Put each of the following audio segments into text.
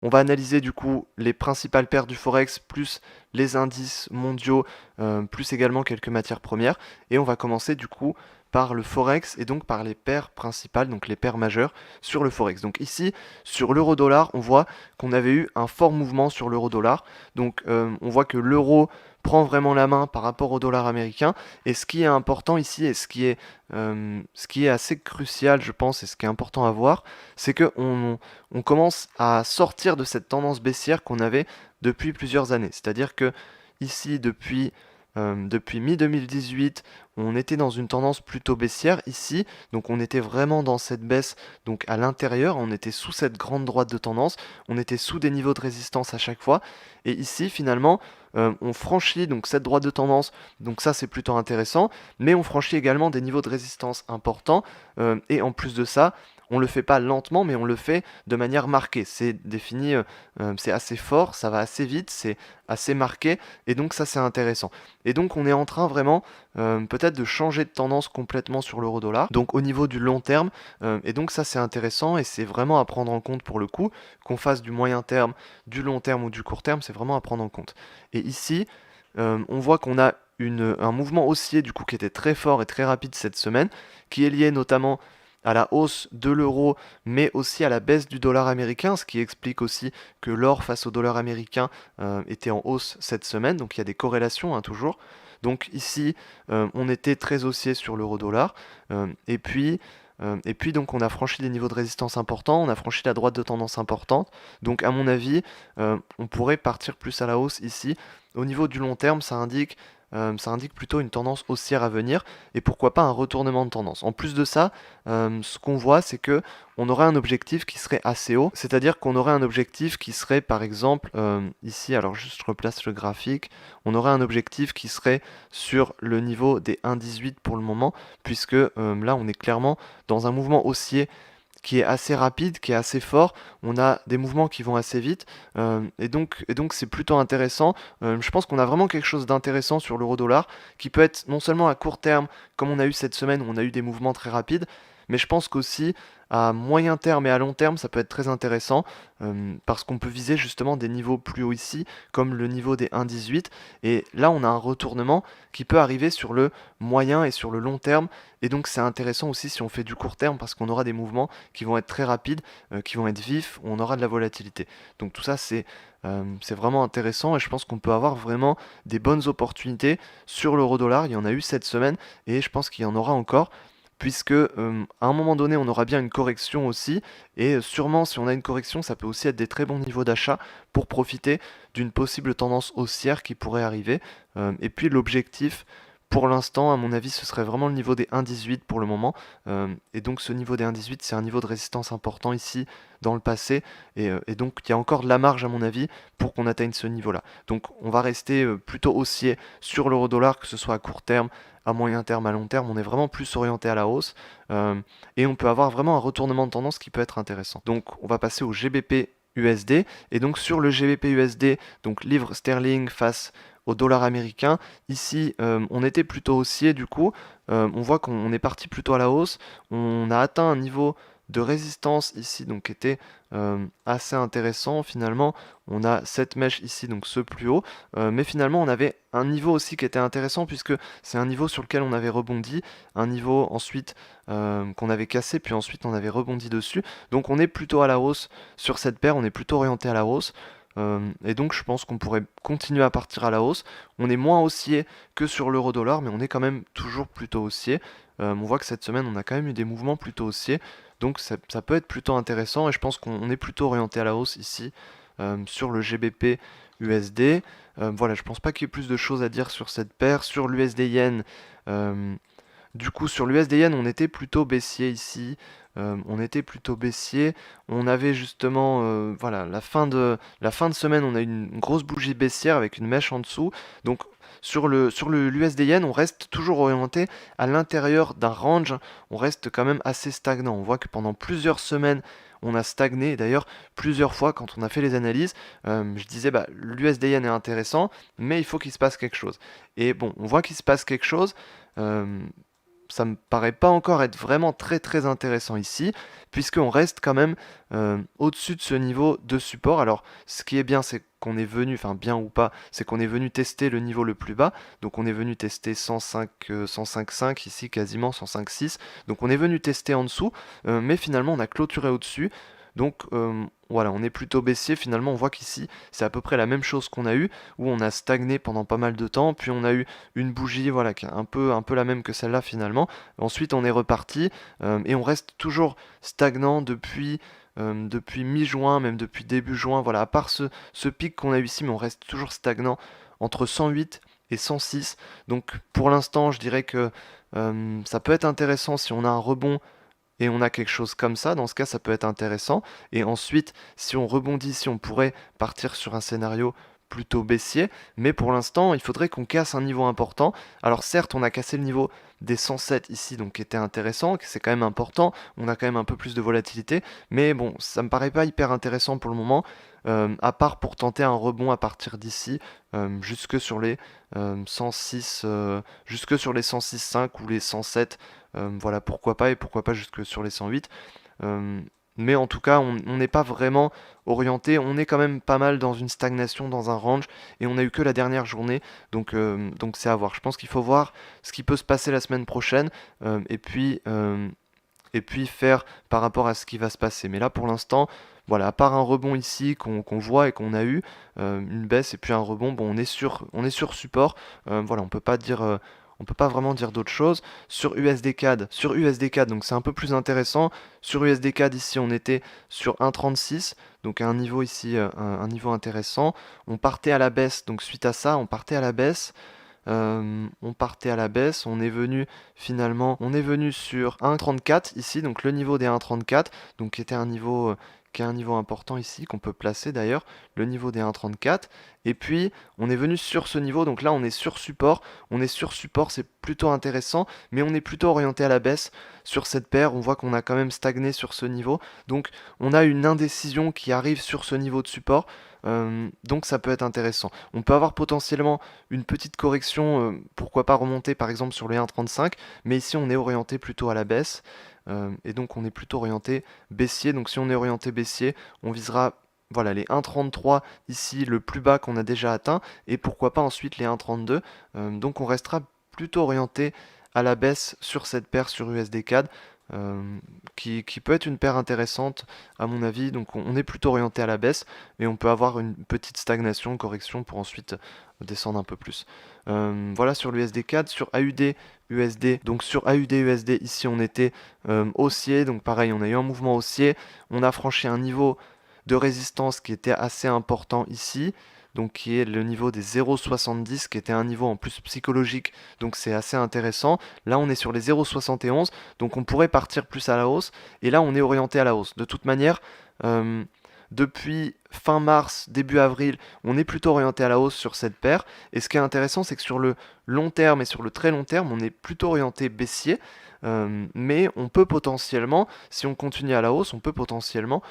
On va analyser du coup les principales paires du Forex, plus les indices mondiaux, plus également quelques matières premières. Et on va commencer du coup par le Forex et donc par les paires principales, donc les paires majeures sur le Forex. Donc ici, sur l'euro-dollar, on voit qu'on avait eu un fort mouvement sur l'euro-dollar. Donc on voit que l'euro prend vraiment la main par rapport au dollar américain. Et ce qui est important ici, et ce qui est assez crucial, je pense, et ce qui est important à voir, c'est que on commence à sortir de cette tendance baissière qu'on avait depuis plusieurs années. C'est-à-dire que ici, depuis mi-2018, on était dans une tendance plutôt baissière ici, donc on était vraiment dans cette baisse, donc à l'intérieur, on était sous cette grande droite de tendance, on était sous des niveaux de résistance à chaque fois, et ici finalement, on franchit donc cette droite de tendance, donc ça c'est plutôt intéressant, mais on franchit également des niveaux de résistance importants, et en plus de ça, on le fait pas lentement, mais on le fait de manière marquée. C'est défini, c'est assez fort, ça va assez vite, c'est assez marqué, et donc ça c'est intéressant. Et donc on est en train vraiment peut-être de changer de tendance complètement sur l'euro-dollar, donc au niveau du long terme, et donc ça c'est intéressant et c'est vraiment à prendre en compte pour le coup, qu'on fasse du moyen terme, du long terme ou du court terme, c'est vraiment à prendre en compte. Et ici, on voit qu'on a un mouvement haussier du coup qui était très fort et très rapide cette semaine, qui est lié notamment à la hausse de l'euro, mais aussi à la baisse du dollar américain, ce qui explique aussi que l'or face au dollar américain était en hausse cette semaine, donc il y a des corrélations hein, toujours. Donc ici, on était très haussier sur l'euro-dollar, et puis donc on a franchi des niveaux de résistance importants, on a franchi la droite de tendance importante, donc à mon avis, on pourrait partir plus à la hausse ici. Au niveau du long terme, ça indique plutôt une tendance haussière à venir et pourquoi pas un retournement de tendance. En plus de ça, ce qu'on voit, c'est que on aurait un objectif qui serait assez haut, c'est-à-dire qu'on aurait un objectif qui serait par exemple ici, alors juste je replace le graphique, on aurait un objectif qui serait sur le niveau des 1,18 pour le moment, puisque là on est clairement dans un mouvement haussier qui est assez rapide, qui est assez fort. On a des mouvements qui vont assez vite. Et donc c'est plutôt intéressant. Je pense qu'on a vraiment quelque chose d'intéressant sur l'euro-dollar qui peut être non seulement à court terme, comme on a eu cette semaine où on a eu des mouvements très rapides, mais je pense qu'aussi à moyen terme et à long terme, ça peut être très intéressant parce qu'on peut viser justement des niveaux plus hauts ici, comme le niveau des 1,18. Et là, on a un retournement qui peut arriver sur le moyen et sur le long terme. Et donc c'est intéressant aussi si on fait du court terme parce qu'on aura des mouvements qui vont être très rapides, qui vont être vifs, où on aura de la volatilité. Donc tout ça c'est vraiment intéressant et je pense qu'on peut avoir vraiment des bonnes opportunités sur l'euro-dollar. Il y en a eu cette semaine et je pense qu'il y en aura encore. Puisque à un moment donné on aura bien une correction aussi et sûrement si on a une correction ça peut aussi être des très bons niveaux d'achat pour profiter d'une possible tendance haussière qui pourrait arriver. Et puis l'objectif pour l'instant, à mon avis, ce serait vraiment le niveau des 1,18 pour le moment. Et donc ce niveau des 1,18, c'est un niveau de résistance important ici dans le passé. Et donc il y a encore de la marge, à mon avis, pour qu'on atteigne ce niveau-là. Donc on va rester plutôt haussier sur l'euro-dollar, que ce soit à court terme, à moyen terme, à long terme. On est vraiment plus orienté à la hausse. Et on peut avoir vraiment un retournement de tendance qui peut être intéressant. Donc on va passer au GBP USD. Et donc sur le GBP USD, donc livre sterling face au dollar américain. Ici, on était plutôt haussier du coup. On voit qu'on est parti plutôt à la hausse. On a atteint un niveau de résistance ici, donc qui était assez intéressant finalement. On a cette mèche ici, donc ce plus haut. Mais finalement, on avait un niveau aussi qui était intéressant puisque c'est un niveau sur lequel on avait rebondi. Un niveau ensuite qu'on avait cassé, puis ensuite on avait rebondi dessus. Donc on est plutôt à la hausse sur cette paire, on est plutôt orienté à la hausse. Et donc je pense qu'on pourrait continuer à partir à la hausse. On est moins haussier que sur l'euro-dollar, mais on est quand même toujours plutôt haussier. On voit que cette semaine, on a quand même eu des mouvements plutôt haussiers. Donc ça peut être plutôt intéressant et je pense qu'on est plutôt orienté à la hausse ici sur le GBP USD. Voilà, je pense pas qu'il y ait plus de choses à dire sur cette paire. Sur l'USD Yen, du coup, sur l'USD Yen, on était plutôt baissier ici. On était plutôt baissier. On avait justement, voilà, la fin de semaine, on a eu une grosse bougie baissière avec une mèche en dessous. Donc, sur le l'USD Yen, on reste toujours orienté à l'intérieur d'un range. On reste quand même assez stagnant. On voit que pendant plusieurs semaines, on a stagné. D'ailleurs, plusieurs fois, quand on a fait les analyses, je disais, bah, l'USD Yen est intéressant, mais il faut qu'il se passe quelque chose. Et bon, on voit qu'il se passe quelque chose. Euh, ça me paraît pas encore être vraiment très très intéressant ici, puisqu'on reste quand même au-dessus de ce niveau de support. Alors, ce qui est bien, c'est qu'on est venu, enfin bien ou pas, c'est qu'on est venu tester le niveau le plus bas. Donc on est venu tester 105, 105.5 ici, quasiment 105.6. Donc on est venu tester en dessous, mais finalement on a clôturé au-dessus. Donc voilà, on est plutôt baissier. Finalement, on voit qu'ici, c'est à peu près la même chose qu'on a eu, où on a stagné pendant pas mal de temps, puis on a eu une bougie, voilà, qui est un peu la même que celle-là finalement. Ensuite, on est reparti, et on reste toujours stagnant depuis mi-juin, même depuis début juin. Voilà, à part ce pic qu'on a eu ici, mais on reste toujours stagnant entre 108 et 106. Donc pour l'instant, je dirais que ça peut être intéressant si on a un rebond et on a quelque chose comme ça, dans ce cas, ça peut être intéressant. Et ensuite, si on rebondit, si on pourrait partir sur un scénario plutôt baissier, mais pour l'instant, il faudrait qu'on casse un niveau important. Alors certes, on a cassé le niveau des 107 ici, donc qui était intéressant, que c'est quand même important, on a quand même un peu plus de volatilité, mais bon, ça me paraît pas hyper intéressant pour le moment, à part pour tenter un rebond à partir d'ici, jusque sur les 106, jusque sur les 106,5 ou les 107. Voilà, pourquoi pas, et pourquoi pas jusque sur les 108. Euh, mais en tout cas, on n'est pas vraiment orienté. On est quand même pas mal dans une stagnation, dans un range, et on a eu que la dernière journée. Donc c'est à voir. Je pense qu'il faut voir ce qui peut se passer la semaine prochaine, et puis faire par rapport à ce qui va se passer. Mais là, pour l'instant, voilà, à part un rebond ici qu'on voit et qu'on a eu, une baisse et puis un rebond, bon, on est sur support. Voilà, on peut pas vraiment dire d'autre chose. Sur USD CAD, donc c'est un peu plus intéressant. Sur USD CAD ici, on était sur 1,36, donc un niveau ici, un niveau intéressant. On partait à la baisse, donc suite à ça, on partait à la baisse. On partait à la baisse, on est venu sur 1,34 ici, donc le niveau des 1,34, donc qui est un niveau important ici, qu'on peut placer d'ailleurs, le niveau des 1,34. Et puis on est venu sur ce niveau, donc là on est sur support, c'est plutôt intéressant, mais on est plutôt orienté à la baisse sur cette paire, on voit qu'on a quand même stagné sur ce niveau, donc on a une indécision qui arrive sur ce niveau de support, donc ça peut être intéressant. On peut avoir potentiellement une petite correction, pourquoi pas remonter par exemple sur les 1,35, mais ici on est orienté plutôt à la baisse, et donc on est plutôt orienté baissier. Donc si on est orienté baissier, on visera voilà, les 1,33 ici, le plus bas qu'on a déjà atteint, et pourquoi pas ensuite les 1,32. Donc on restera plutôt orienté à la baisse sur cette paire sur USD CAD, euh, qui peut être une paire intéressante à mon avis. Donc on est plutôt orienté à la baisse, et on peut avoir une petite stagnation, correction pour ensuite descendre un peu plus. Voilà sur l'USD CAD, sur AUD USD. Donc sur AUD USD ici on était haussier, donc pareil on a eu un mouvement haussier, on a franchi un niveau de résistance qui était assez important ici, donc qui est le niveau des 0,70, qui était un niveau en plus psychologique, donc c'est assez intéressant. Là on est sur les 0,71, donc on pourrait partir plus à la hausse, et là on est orienté à la hausse. De toute manière, euh, depuis fin mars, début avril, on est plutôt orienté à la hausse sur cette paire. Et ce qui est intéressant, c'est que sur le long terme et sur le très long terme, on est plutôt orienté baissier. Mais on peut potentiellement, si on continue à la hausse, on peut potentiellement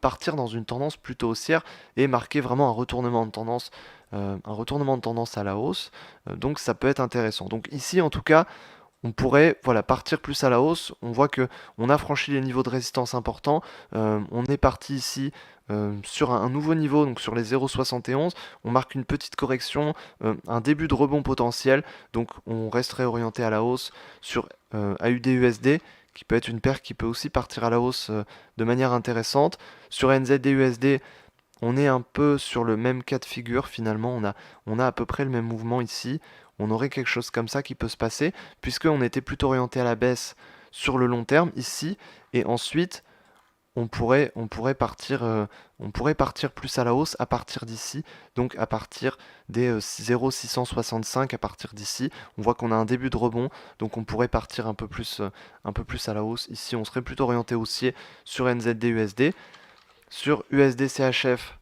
partir dans une tendance plutôt haussière et marquer vraiment un retournement de tendance à la hausse. Donc ça peut être intéressant. Donc ici, en tout cas, on pourrait voilà, partir plus à la hausse. On voit que on a franchi les niveaux de résistance importants. On est parti ici sur un nouveau niveau, donc sur les 0,71. On marque une petite correction, un début de rebond potentiel. Donc on resterait orienté à la hausse sur AUD-USD, qui peut être une paire qui peut aussi partir à la hausse de manière intéressante. Sur NZD-USD, on est un peu sur le même cas de figure finalement, on a à peu près le même mouvement ici, on aurait quelque chose comme ça qui peut se passer, puisqu'on était plutôt orienté à la baisse sur le long terme ici, et ensuite on pourrait partir plus à la hausse à partir d'ici, donc à partir des 0,665 à partir d'ici, on voit qu'on a un début de rebond, donc on pourrait partir un peu plus à la hausse, ici on serait plutôt orienté haussier sur NZD-USD, sur USD-CHF.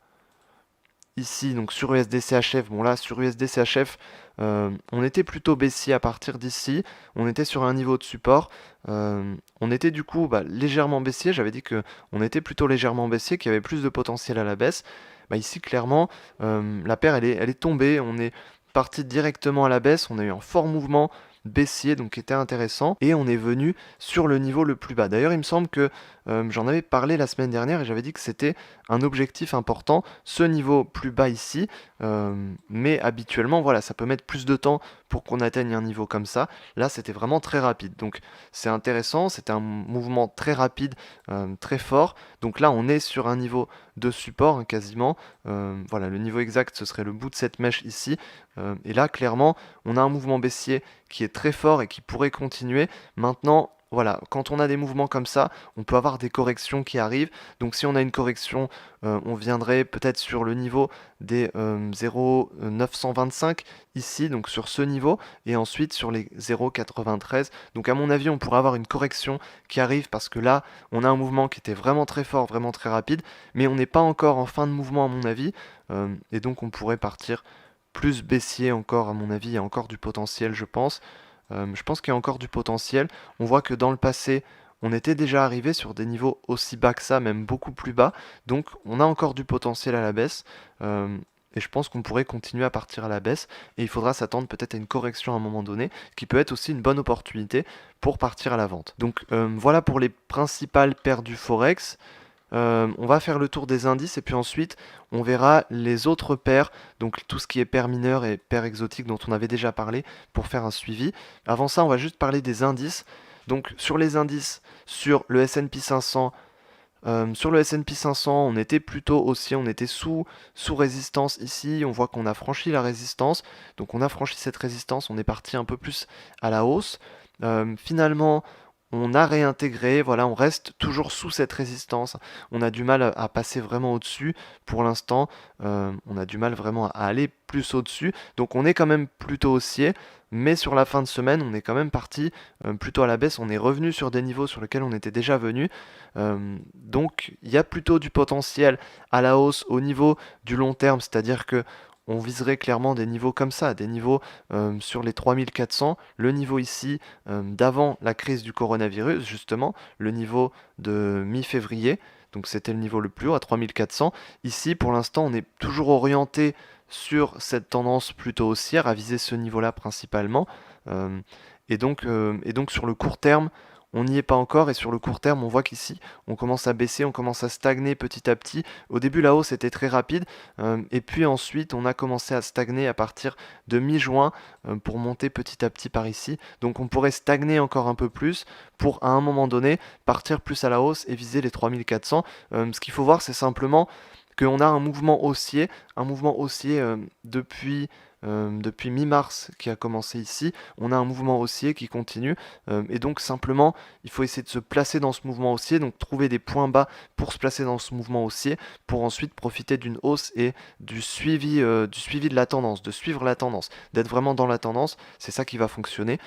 Ici, donc sur USD-CHF, bon là sur USD-CHF, on était plutôt baissier à partir d'ici, on était sur un niveau de support, on était du coup légèrement baissier, j'avais dit que on était plutôt légèrement baissier, qu'il y avait plus de potentiel à la baisse. Ici clairement, la paire elle est tombée, on est parti directement à la baisse, on a eu un fort mouvement, baissier, donc qui était intéressant, et on est venu sur le niveau le plus bas. D'ailleurs, il me semble que j'en avais parlé la semaine dernière et j'avais dit que c'était un objectif important, ce niveau plus bas ici, mais habituellement, voilà, ça peut mettre plus de temps pour qu'on atteigne un niveau comme ça. Là, c'était vraiment très rapide, donc c'est intéressant, c'était un mouvement très rapide, très fort. Donc là, on est sur un niveau de support, hein, quasiment. Voilà, le niveau exact, ce serait le bout de cette mèche ici. Et là, clairement, on a un mouvement baissier qui est très fort et qui pourrait continuer. Maintenant, voilà, quand on a des mouvements comme ça, on peut avoir des corrections qui arrivent. Donc si on a une correction, on viendrait peut-être sur le niveau des 0,925 ici, donc sur ce niveau, et ensuite sur les 0,93. Donc à mon avis, on pourrait avoir une correction qui arrive parce que là, on a un mouvement qui était vraiment très fort, vraiment très rapide, mais on n'est pas encore en fin de mouvement à mon avis, et donc on pourrait partir plus baissier encore à mon avis, il y a encore du potentiel je pense. Je pense qu'il y a encore du potentiel. On voit que dans le passé, on était déjà arrivé sur des niveaux aussi bas que ça, même beaucoup plus bas. Donc on a encore du potentiel à la baisse. Et je pense qu'on pourrait continuer à partir à la baisse. Et il faudra s'attendre peut-être à une correction à un moment donné, qui peut être aussi une bonne opportunité pour partir à la vente. Donc voilà pour les principales paires du Forex. On va faire le tour des indices et puis ensuite on verra les autres paires, donc tout ce qui est paires mineures et paires exotiques dont on avait déjà parlé pour faire un suivi. Avant ça, on va juste parler des indices. Donc sur les indices, sur le S&P 500, on était plutôt haussier, on était sous résistance ici, on voit qu'on a franchi la résistance, donc on a franchi cette résistance, on est parti un peu plus à la hausse. Finalement, on a réintégré, voilà, on reste toujours sous cette résistance, on a du mal à passer vraiment au-dessus pour l'instant, on a du mal vraiment à aller plus au-dessus, donc on est quand même plutôt haussier, mais sur la fin de semaine, on est quand même parti plutôt à la baisse, on est revenu sur des niveaux sur lesquels on était déjà venu, donc il y a plutôt du potentiel à la hausse au niveau du long terme, c'est-à-dire que on viserait clairement des niveaux comme ça, des niveaux sur les 3400, le niveau ici d'avant la crise du coronavirus, justement, le niveau de mi-février, donc c'était le niveau le plus haut à 3400. Ici, pour l'instant, on est toujours orienté sur cette tendance plutôt haussière, à viser ce niveau-là principalement. Euh, et donc sur le court terme, on n'y est pas encore, et sur le court terme, on voit qu'ici, on commence à baisser, on commence à stagner petit à petit. Au début, la hausse était très rapide, et puis ensuite, on a commencé à stagner à partir de mi-juin pour monter petit à petit par ici. Donc on pourrait stagner encore un peu plus pour, à un moment donné, partir plus à la hausse et viser les 3400. Ce qu'il faut voir, c'est simplement qu'on a un mouvement haussier depuis mi-mars qui a commencé ici, on a un mouvement haussier qui continue, et donc simplement il faut essayer de se placer dans ce mouvement haussier, donc trouver des points bas pour se placer dans ce mouvement haussier, pour ensuite profiter d'une hausse et du suivi de la tendance, de suivre la tendance, d'être vraiment dans la tendance, c'est ça qui va fonctionner.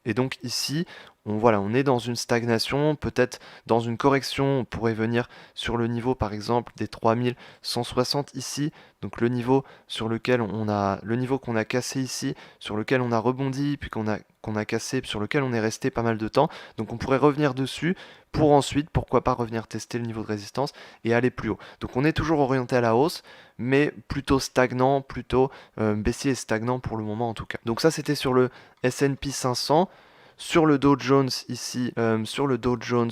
Et donc ici, voilà, on est dans une stagnation, peut-être dans une correction, on pourrait venir sur le niveau par exemple des 3160 ici, donc le niveau sur lequel le niveau qu'on a cassé ici, sur lequel on a rebondi, puis qu'on a cassé, puis sur lequel on est resté pas mal de temps. Donc on pourrait revenir dessus pour ensuite, pourquoi pas revenir tester le niveau de résistance et aller plus haut. Donc on est toujours orienté à la hausse, mais plutôt stagnant, plutôt baissier et stagnant pour le moment en tout cas. Donc ça c'était sur le S&P 500. Sur le Dow Jones ici, sur le Dow Jones,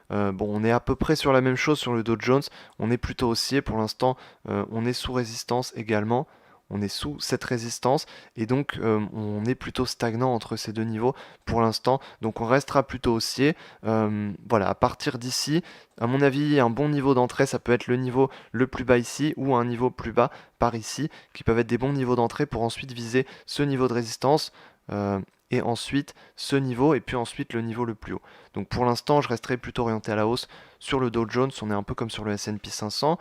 bon, on est à peu près sur la même chose sur le Dow Jones. On est plutôt haussier pour l'instant. On est sous résistance également. On est sous cette résistance et donc on est plutôt stagnant entre ces deux niveaux pour l'instant. Donc on restera plutôt haussier. Voilà, à partir d'ici, à mon avis, un bon niveau d'entrée, ça peut être le niveau le plus bas ici ou un niveau plus bas par ici, qui peuvent être des bons niveaux d'entrée pour ensuite viser ce niveau de résistance. Et ensuite ce niveau et puis ensuite le niveau le plus haut. Donc pour l'instant, je resterai plutôt orienté à la hausse sur le Dow Jones, on est un peu comme sur le S&P 500.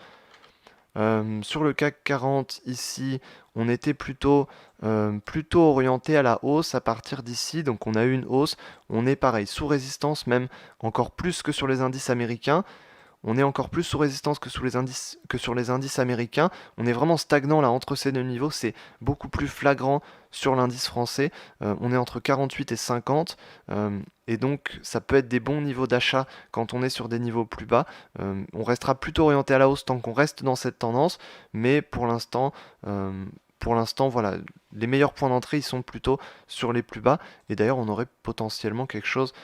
Sur le CAC 40 ici, on était plutôt orienté à la hausse à partir d'ici, donc on a eu une hausse, on est pareil, sous résistance même encore plus que sur les indices américains. On est encore plus sous résistance que sur les indices américains. On est vraiment stagnant là entre ces deux niveaux. C'est beaucoup plus flagrant sur l'indice français. On est entre 48 et 50. Et donc ça peut être des bons niveaux d'achat quand on est sur des niveaux plus bas. On restera plutôt orienté à la hausse tant qu'on reste dans cette tendance. Mais pour l'instant, voilà, les meilleurs points d'entrée, ils sont plutôt sur les plus bas. Et d'ailleurs, on aurait potentiellement quelque chose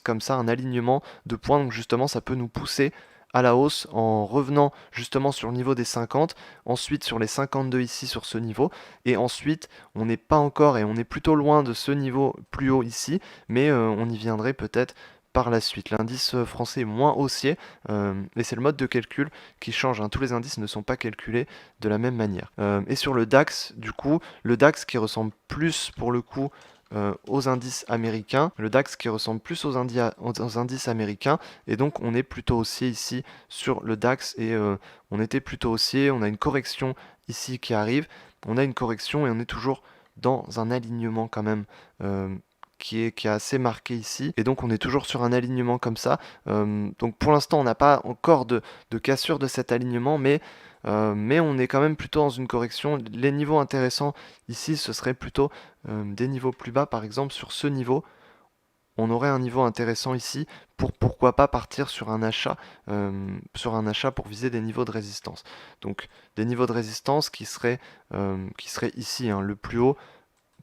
comme ça, un alignement de points. Donc justement, ça peut nous pousser à la hausse en revenant justement sur le niveau des 50, ensuite sur les 52 ici sur ce niveau, et ensuite on n'est pas encore et on est plutôt loin de ce niveau plus haut ici, mais on y viendrait peut-être par la suite. L'indice français est moins haussier, et c'est le mode de calcul qui change, hein. Tous les indices ne sont pas calculés de la même manière. Et sur le DAX, du coup, le DAX qui ressemble plus pour le coup aux indices américains, le DAX qui ressemble plus aux indices américains, et donc on est plutôt haussier ici sur le DAX, et on était plutôt haussier, on a une correction ici qui arrive, on a une correction et on est toujours dans un alignement quand même qui est assez marqué ici, et donc on est toujours sur un alignement comme ça. Donc pour l'instant on n'a pas encore de cassure de cet alignement, mais on est quand même plutôt dans une correction. Les niveaux intéressants ici, ce serait plutôt des niveaux plus bas, par exemple sur ce niveau. On aurait un niveau intéressant ici pour pourquoi pas partir sur un achat pour viser des niveaux de résistance. Donc des niveaux de résistance qui seraient ici, hein, le plus haut.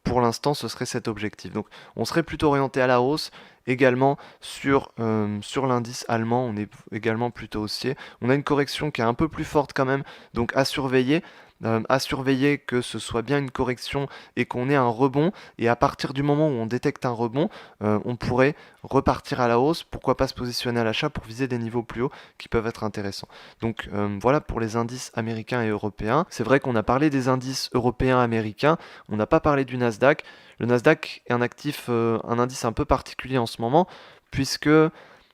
Pour l'instant, ce serait cet objectif. Donc, on serait plutôt orienté à la hausse. Également, sur l'indice allemand, on est également plutôt haussier. On a une correction qui est un peu plus forte quand même, donc à surveiller. À surveiller que ce soit bien une correction et qu'on ait un rebond. Et à partir du moment où on détecte un rebond, on pourrait repartir à la hausse. Pourquoi pas se positionner à l'achat pour viser des niveaux plus hauts qui peuvent être intéressants. Donc voilà pour les indices américains et européens. C'est vrai qu'on a parlé des indices européens américains. On n'a pas parlé du Nasdaq. Le Nasdaq est un indice un peu particulier en ce moment, puisque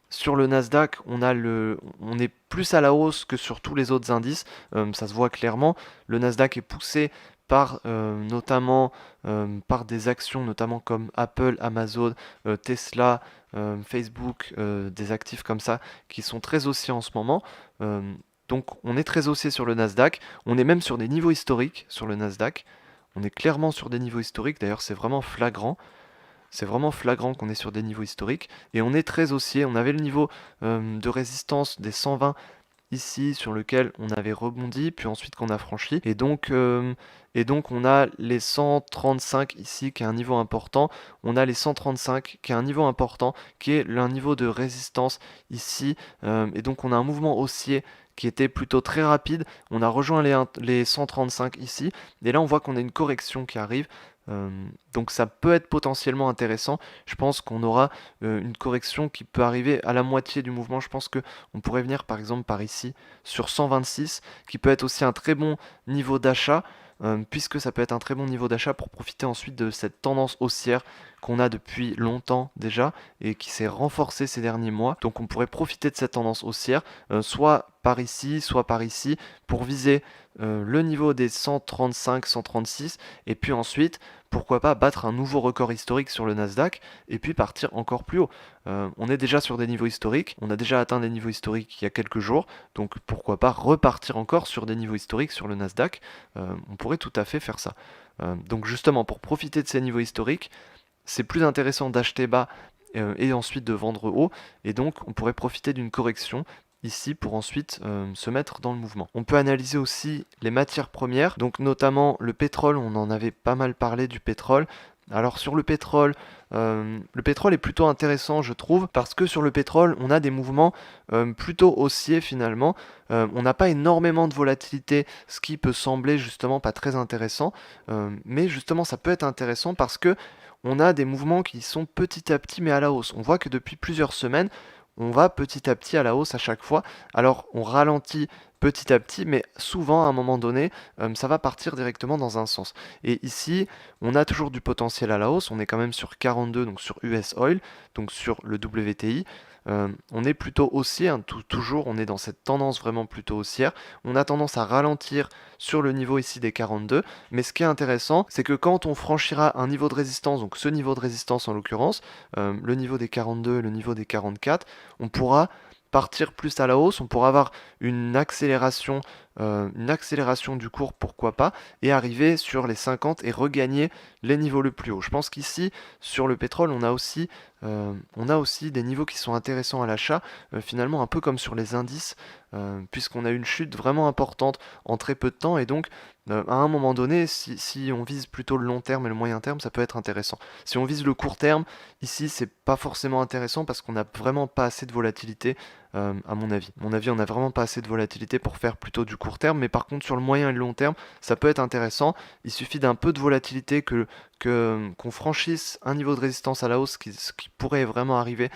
sur le Nasdaq, on est plus à la hausse que sur tous les autres indices. Ça se voit clairement. Le Nasdaq est poussé notamment par des actions, notamment comme Apple, Amazon, Tesla, Facebook, des actifs comme ça qui sont très haussiers en ce moment. Donc on est très haussier sur le Nasdaq. On est même sur des niveaux historiques sur le Nasdaq. On est clairement sur des niveaux historiques. D'ailleurs, c'est vraiment flagrant. C'est vraiment flagrant qu'on est sur des niveaux historiques et on est très haussier. On avait le niveau de résistance des 120 ici sur lequel on avait rebondi, puis ensuite qu'on a franchi. Et donc on a les 135 ici qui est un niveau important. On a les 135 qui est un niveau important, qui est un niveau de résistance ici. Et donc on a un mouvement haussier qui était plutôt très rapide. On a rejoint les 135 ici. Et là on voit qu'on a une correction qui arrive. Donc ça peut être potentiellement intéressant. Je pense qu'on aura une correction qui peut arriver à la moitié du mouvement. Je pense que on pourrait venir par exemple par ici sur 126, qui peut être aussi un très bon niveau d'achat, puisque ça peut être un très bon niveau d'achat pour profiter ensuite de cette tendance haussière qu'on a depuis longtemps déjà et qui s'est renforcée ces derniers mois. Donc on pourrait profiter de cette tendance haussière, soit par ici, pour viser le niveau des 135, 136, et puis ensuite, pourquoi pas battre un nouveau record historique sur le Nasdaq, et puis partir encore plus haut. On est déjà sur des niveaux historiques, on a déjà atteint des niveaux historiques il y a quelques jours, donc pourquoi pas repartir encore sur des niveaux historiques sur le Nasdaq. On pourrait tout à fait faire ça. Donc justement, pour profiter de ces niveaux historiques, c'est plus intéressant d'acheter bas et ensuite de vendre haut, et donc on pourrait profiter d'une correction ici pour ensuite se mettre dans le mouvement. On peut analyser aussi les matières premières, donc notamment le pétrole. On en avait pas mal parlé du pétrole. Alors sur le pétrole est plutôt intéressant je trouve, parce que sur le pétrole on a des mouvements plutôt haussiers finalement. On n'a pas énormément de volatilité, ce qui peut sembler justement pas très intéressant, mais justement ça peut être intéressant parce que on a des mouvements qui sont petit à petit mais à la hausse. On voit que depuis plusieurs semaines, on va petit à petit à la hausse à chaque fois. Alors on ralentit petit à petit, mais souvent à un moment donné, ça va partir directement dans un sens. Et ici, on a toujours du potentiel à la hausse. On est quand même sur 42, donc sur US Oil, donc sur le WTI. On est plutôt haussier, hein, toujours on est dans cette tendance vraiment plutôt haussière. On a tendance à ralentir sur le niveau ici des 42, mais ce qui est intéressant, c'est que quand on franchira un niveau de résistance, donc ce niveau de résistance en l'occurrence, le niveau des 42 et le niveau des 44, on pourra partir plus à la hausse, on pourra avoir une accélération du cours, pourquoi pas, et arriver sur les 50 et regagner les niveaux le plus haut. Je pense qu'ici, sur le pétrole, on a aussi On a aussi des niveaux qui sont intéressants à l'achat, finalement un peu comme sur les indices, puisqu'on a une chute vraiment importante en très peu de temps et donc à un moment donné, si on vise plutôt le long terme et le moyen terme, ça peut être intéressant. Si on vise le court terme, ici c'est pas forcément intéressant parce qu'on n'a vraiment pas assez de volatilité, à mon avis. Mon avis, on n'a vraiment pas assez de volatilité pour faire plutôt du court terme, mais par contre sur le moyen et le long terme, ça peut être intéressant. Il suffit d'un peu de volatilité qu'on franchisse un niveau de résistance à la hausse, ce qui pourrait vraiment arriver,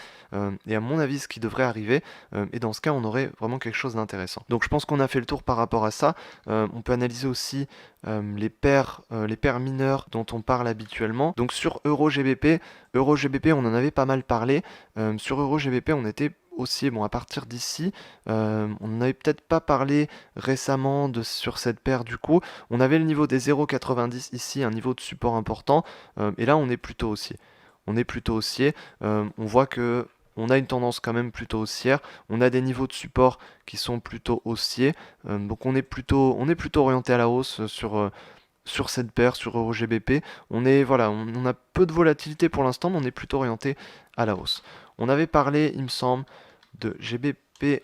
et à mon avis ce qui devrait arriver, et dans ce cas on aurait vraiment quelque chose d'intéressant. Donc je pense qu'on a fait le tour par rapport à ça. On peut analyser aussi les paires mineures dont on parle habituellement. Donc sur EuroGBP, on en avait pas mal parlé. Sur EuroGBP, on était haussier, bon, à partir d'ici, on n'avait peut-être pas parlé récemment sur cette paire du coup. On avait le niveau des 0,90 ici, un niveau de support important, et là on est plutôt haussier. On est plutôt haussier. On voit que on a une tendance quand même plutôt haussière. On a des niveaux de support qui sont plutôt haussiers. Donc on est plutôt orienté à la hausse sur cette paire, sur EuroGBP. Voilà, on a peu de volatilité pour l'instant, mais on est plutôt orienté à la hausse. On avait parlé, il me semble, de GBP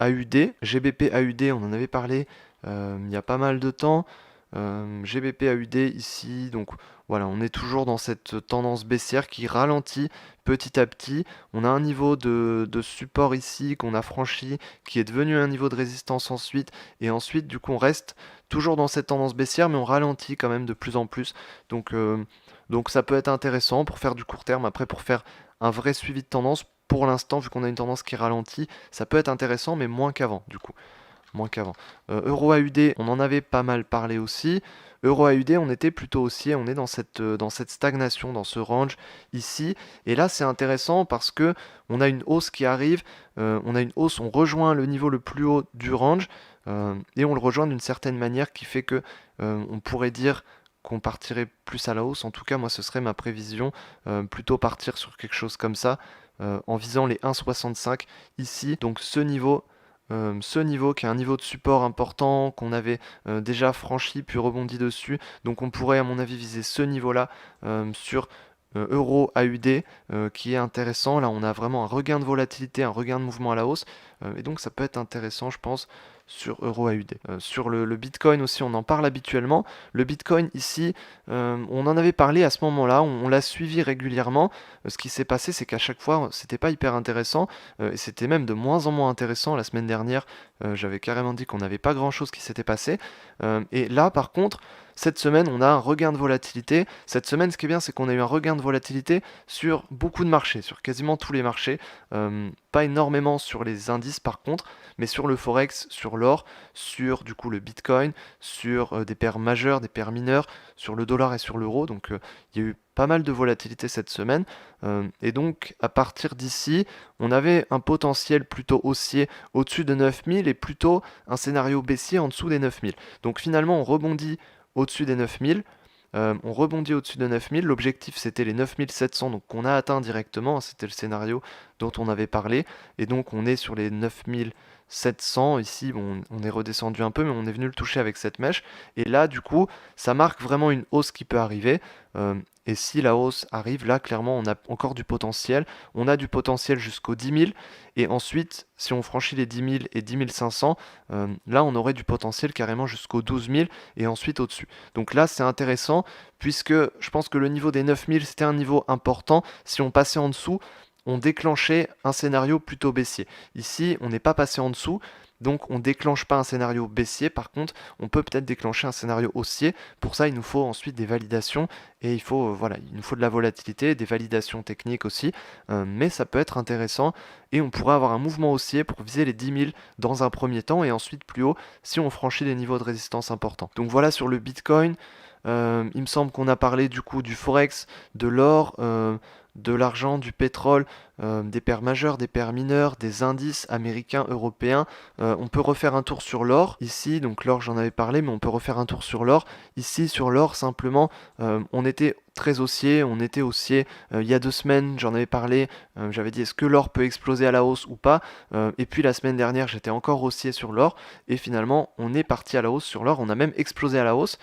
AUD. GBP AUD, on en avait parlé il y a pas mal de temps. GBP AUD ici, donc voilà, on est toujours dans cette tendance baissière qui ralentit petit à petit. On a un niveau de support ici qu'on a franchi, qui est devenu un niveau de résistance ensuite, et ensuite du coup on reste toujours dans cette tendance baissière, mais on ralentit quand même de plus en plus. Donc ça peut être intéressant pour faire du court terme. Après, pour faire un vrai suivi de tendance, pour l'instant, vu qu'on a une tendance qui ralentit, ça peut être intéressant, mais moins qu'avant du coup. Moins qu'avant. Euro AUD, on en avait pas mal parlé aussi. Euro AUD, on était plutôt haussier, on est dans cette stagnation, dans ce range ici. Et là, c'est intéressant parce que on a une hausse qui arrive, on a une hausse, on rejoint le niveau le plus haut du range, et on le rejoint d'une certaine manière qui fait que on pourrait dire qu'on partirait plus à la hausse. En tout cas, moi, ce serait ma prévision, plutôt partir sur quelque chose comme ça, en visant les 1,65 ici. Donc ce niveau qui est un niveau de support important qu'on avait déjà franchi puis rebondi dessus. Donc on pourrait à mon avis viser ce niveau-là sur euro AUD qui est intéressant. Là on a vraiment un regain de volatilité, un regain de mouvement à la hausse et donc ça peut être intéressant je pense sur euro AUD. Sur le Bitcoin aussi on en parle habituellement. Le Bitcoin ici on en avait parlé à ce moment-là, on l'a suivi régulièrement. Ce qui s'est passé c'est qu'à chaque fois c'était pas hyper intéressant et c'était même de moins en moins intéressant. La semaine dernière j'avais carrément dit qu'on n'avait pas grand-chose qui s'était passé. Et là par contre cette semaine, on a un regain de volatilité. Cette semaine, ce qui est bien, c'est qu'on a eu un regain de volatilité sur beaucoup de marchés, sur quasiment tous les marchés. Pas énormément sur les indices par contre, mais sur le Forex, sur l'or, sur du coup le Bitcoin, sur des paires majeures, des paires mineures, sur le dollar et sur l'euro. Donc il y a eu pas mal de volatilité cette semaine. Et donc à partir d'ici, on avait un potentiel plutôt haussier au-dessus de 9000 et plutôt un scénario baissier en dessous des 9000. Donc finalement, on rebondit au-dessus des 9000. On rebondit au-dessus de 9000. L'objectif c'était les 9700, donc qu'on a atteint directement. C'était le scénario dont on avait parlé. Et donc on est sur les 9700. Ici, bon, on est redescendu un peu, mais on est venu le toucher avec cette mèche. Et là, du coup, ça marque vraiment une hausse qui peut arriver. Et si la hausse arrive, là, clairement, on a encore du potentiel. On a du potentiel jusqu'aux 10 000. Et ensuite, si on franchit les 10 000 et 10 500, là, on aurait du potentiel carrément jusqu'aux 12 000 et ensuite au-dessus. Donc là, c'est intéressant puisque je pense que le niveau des 9 000, c'était un niveau important. Si on passait en dessous, on déclenchait un scénario plutôt baissier. Ici, on n'est pas passé en dessous. Donc on ne déclenche pas un scénario baissier, par contre on peut peut-être déclencher un scénario haussier. Pour ça il nous faut ensuite des validations et voilà, il nous faut de la volatilité, des validations techniques aussi, mais ça peut être intéressant et on pourrait avoir un mouvement haussier pour viser les 10 000 dans un premier temps et ensuite plus haut si on franchit des niveaux de résistance importants. Donc voilà sur le Bitcoin. Il me semble qu'on a parlé du coup du Forex, de l'or, de l'argent, du pétrole, des paires majeures, des paires mineures, des indices américains, européens. On peut refaire un tour sur l'or ici, donc l'or j'en avais parlé, mais on peut refaire un tour sur l'or. Ici sur l'or simplement, on était très haussier, on était haussier il y a 2 semaines, j'en avais parlé, j'avais dit est-ce que l'or peut exploser à la hausse ou pas, et puis la semaine dernière j'étais encore haussier sur l'or, et finalement on est parti à la hausse sur l'or, on a même explosé à la hausse.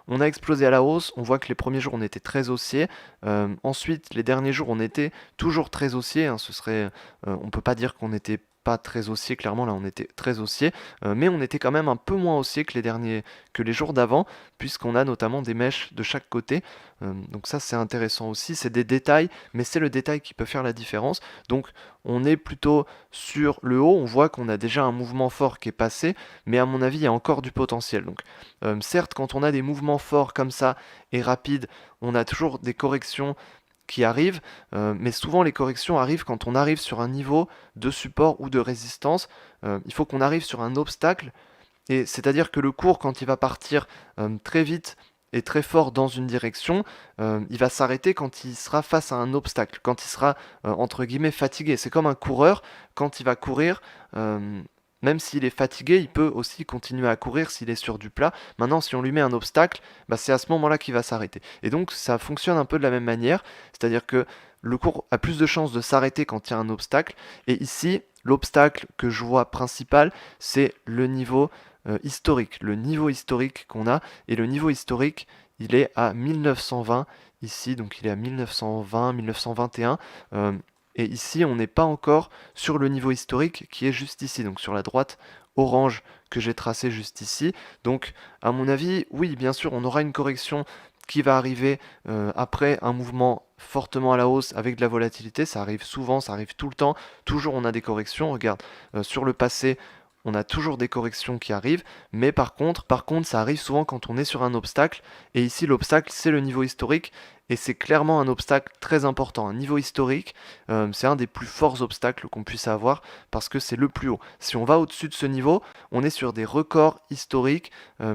on a explosé à la hausse, on voit que les premiers jours on était très haussier, ensuite les derniers jours on était toujours très haussier, hein, on peut pas dire qu'on était pas très haussier, clairement là on était très haussier, mais on était quand même un peu moins haussier que les jours d'avant, puisqu'on a notamment des mèches de chaque côté. Donc ça c'est intéressant aussi, c'est des détails, mais c'est le détail qui peut faire la différence. Donc on est plutôt sur le haut, on voit qu'on a déjà un mouvement fort qui est passé, mais à mon avis il y a encore du potentiel. Donc certes quand on a des mouvements forts comme ça et rapides, on a toujours des corrections qui arrivent, mais souvent les corrections arrivent quand on arrive sur un niveau de support ou de résistance. Il faut qu'on arrive sur un obstacle, et c'est-à-dire que le cours, quand il va partir très vite et très fort dans une direction, il va s'arrêter quand il sera face à un obstacle, quand il sera entre guillemets fatigué. C'est comme un coureur, quand il va courir, même s'il est fatigué, il peut aussi continuer à courir s'il est sur du plat. Maintenant, si on lui met un obstacle, bah, c'est à ce moment-là qu'il va s'arrêter. Et donc, ça fonctionne un peu de la même manière, c'est-à-dire que le cours a plus de chances de s'arrêter quand il y a un obstacle. Et ici, l'obstacle que je vois principal, c'est le niveau historique, le niveau historique qu'on a. Et le niveau historique, il est à 1920 ici, donc il est à 1920, 1921. Et ici, on n'est pas encore sur le niveau historique qui est juste ici, donc sur la droite orange que j'ai tracée juste ici. Donc, à mon avis, oui, bien sûr, on aura une correction qui va arriver après un mouvement fortement à la hausse avec de la volatilité. Ça arrive souvent, ça arrive tout le temps. Toujours, on a des corrections. Regarde, sur le passé, on a toujours des corrections qui arrivent, mais par contre, ça arrive souvent quand on est sur un obstacle. Et ici, l'obstacle, c'est le niveau historique, et c'est clairement un obstacle très important. Un niveau historique, c'est un des plus forts obstacles qu'on puisse avoir parce que c'est le plus haut. Si on va au-dessus de ce niveau, on est sur des records historiques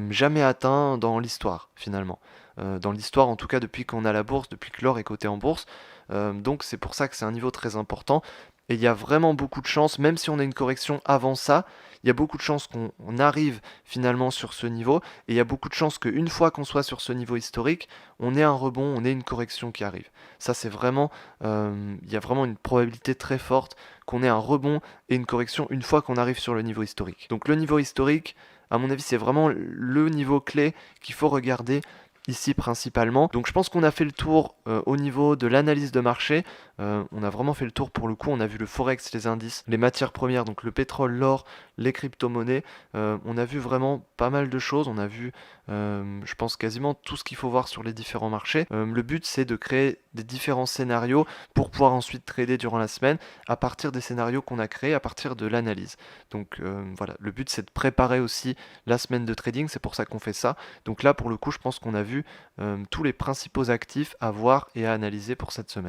jamais atteints dans l'histoire, finalement. Dans l'histoire, en tout cas, depuis qu'on a la bourse, depuis que l'or est coté en bourse. Donc, c'est pour ça que c'est un niveau très important. Et il y a vraiment beaucoup de chances, même si on a une correction avant ça, il y a beaucoup de chances qu'on arrive finalement sur ce niveau. Et il y a beaucoup de chances qu'une fois qu'on soit sur ce niveau historique, on ait un rebond, on ait une correction qui arrive. Ça, c'est vraiment, il y a vraiment une probabilité très forte qu'on ait un rebond et une correction une fois qu'on arrive sur le niveau historique. Donc le niveau historique, à mon avis, c'est vraiment le niveau clé qu'il faut regarder ici principalement. Donc je pense qu'on a fait le tour au niveau de l'analyse de marché. On a vraiment fait le tour pour le coup. On a vu le forex, les indices, les matières premières, donc le pétrole, l'or, les crypto-monnaies. On a vu vraiment pas mal de choses. On a vu, je pense, quasiment tout ce qu'il faut voir sur les différents marchés. Le but, c'est de créer des différents scénarios pour pouvoir ensuite trader durant la semaine à partir des scénarios qu'on a créés, à partir de l'analyse. Donc voilà, le but, c'est de préparer aussi la semaine de trading. C'est pour ça qu'on fait ça. Donc là, pour le coup, je pense qu'on a vu tous les principaux actifs à voir et à analyser pour cette semaine.